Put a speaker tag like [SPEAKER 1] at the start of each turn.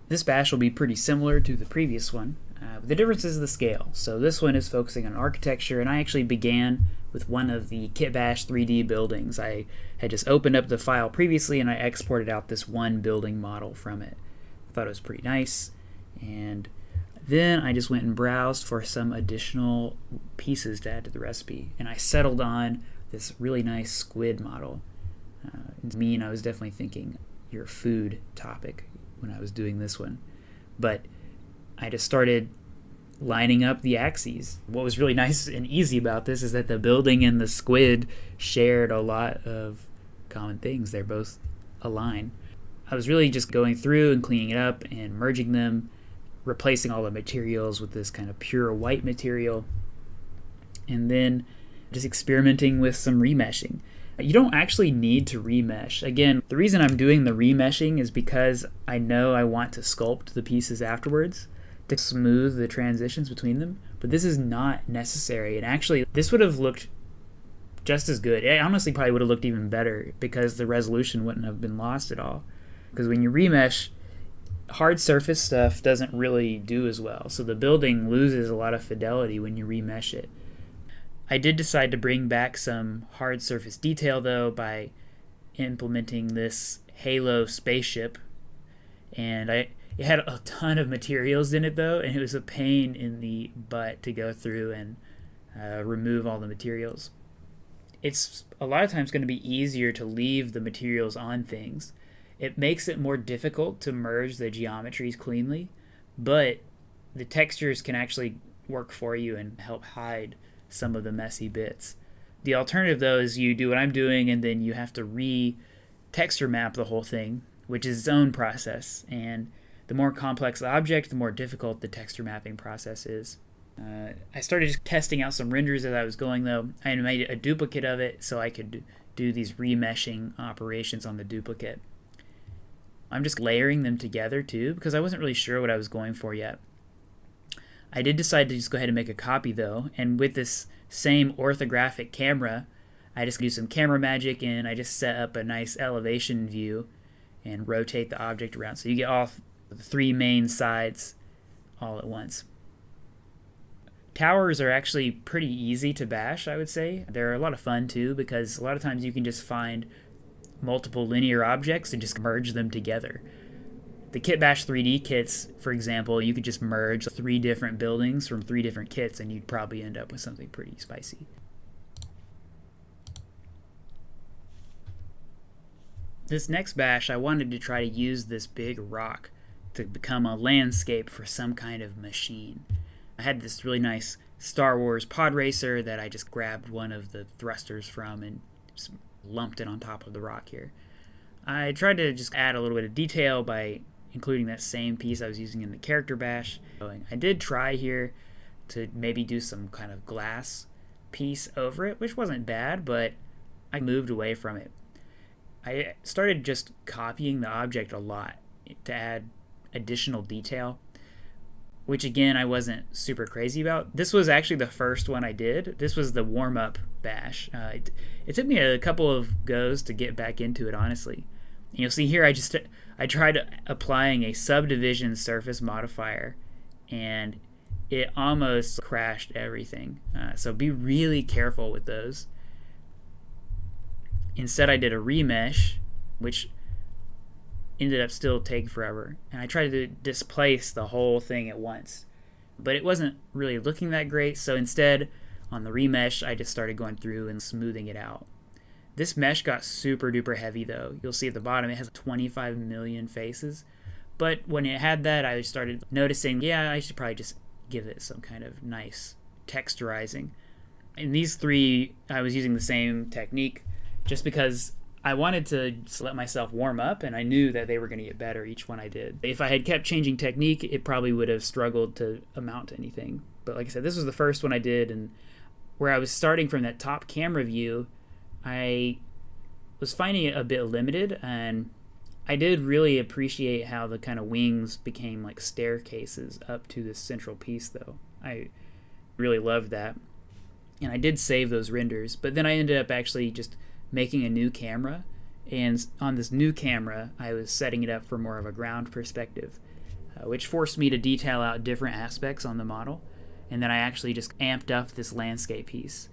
[SPEAKER 1] This bash will be pretty similar to the previous one. The difference is the scale. So this one is focusing on architecture, and I actually began with one of the Kitbash 3D buildings. I had just opened up the file previously, and I exported out this one building model from it. I thought it was pretty nice, and then I just went and browsed for some additional pieces to add to the recipe, and I settled on this really nice squid model. I was definitely thinking your food topic when I was doing this one, but I just started lining up the axes. What was really nice and easy about this is that the building and the squid shared a lot of common things. They're both aligned. I was really just going through and cleaning it up and merging them, replacing all the materials with this kind of pure white material, and then just experimenting with some remeshing. You don't actually need to remesh. Again, the reason I'm doing the remeshing is because I know I want to sculpt the pieces afterwards to smooth the transitions between them, but this is not necessary. And actually, this would have looked just as good. It honestly probably would have looked even better because the resolution wouldn't have been lost at all. Because when you remesh, hard surface stuff doesn't really do as well. So the building loses a lot of fidelity when you remesh it. I did decide to bring back some hard surface detail though by implementing this Halo spaceship, and it had a ton of materials in it though, and it was a pain in the butt to go through and remove all the materials. It's a lot of times going to be easier to leave the materials on things. It makes it more difficult to merge the geometries cleanly, but the textures can actually work for you and help hide some of the messy bits. The alternative though is you do what I'm doing and then you have to re-texture map the whole thing, which is its own process, and the more complex the object, the more difficult the texture mapping process is. I started just testing out some renders as I was going though. I made a duplicate of it so I could do these remeshing operations on the duplicate. I'm just layering them together too because I wasn't really sure what I was going for yet. I did decide to just go ahead and make a copy though, and with this same orthographic camera, I just do some camera magic and I just set up a nice elevation view and rotate the object around so you get all the three main sides all at once. Towers are actually pretty easy to bash, I would say. They're a lot of fun too because a lot of times you can just find multiple linear objects and just merge them together. The kitbash 3D kits, for example, you could just merge 3 different buildings from 3 different kits and you'd probably end up with something pretty spicy. This next bash, I wanted to try to use this big rock to become a landscape for some kind of machine. I had this really nice Star Wars pod racer that I just grabbed one of the thrusters from and just lumped it on top of the rock here. I tried to just add a little bit of detail by including that same piece I was using in the character bash. I did try here to maybe do some kind of glass piece over it, which wasn't bad, but I moved away from it. I started just copying the object a lot to add additional detail, which again I wasn't super crazy about. This was actually the first one I did. This was the warm-up bash. It took me a couple of goes to get back into it, honestly. And you'll see here I tried applying a subdivision surface modifier and it almost crashed everything. So be really careful with those. Instead I did a remesh, which ended up still taking forever. And I tried to displace the whole thing at once. But it wasn't really looking that great, so instead on the remesh I just started going through and smoothing it out. This mesh got super duper heavy though. You'll see at the bottom it has 25 million faces. But when it had that, I started noticing, yeah, I should probably just give it some kind of nice texturizing. In these 3, I was using the same technique just because I wanted to just let myself warm up, and I knew that they were going to get better each one I did. If I had kept changing technique, it probably would have struggled to amount to anything. But like I said, this was the first one I did, and where I was starting from that top camera view, I was finding it a bit limited, and I did really appreciate how the kind of wings became like staircases up to this central piece though. I really loved that. And I did save those renders, but then I ended up actually just making a new camera, and on this new camera I was setting it up for more of a ground perspective. which forced me to detail out different aspects on the model. And then I actually just amped up this landscape piece.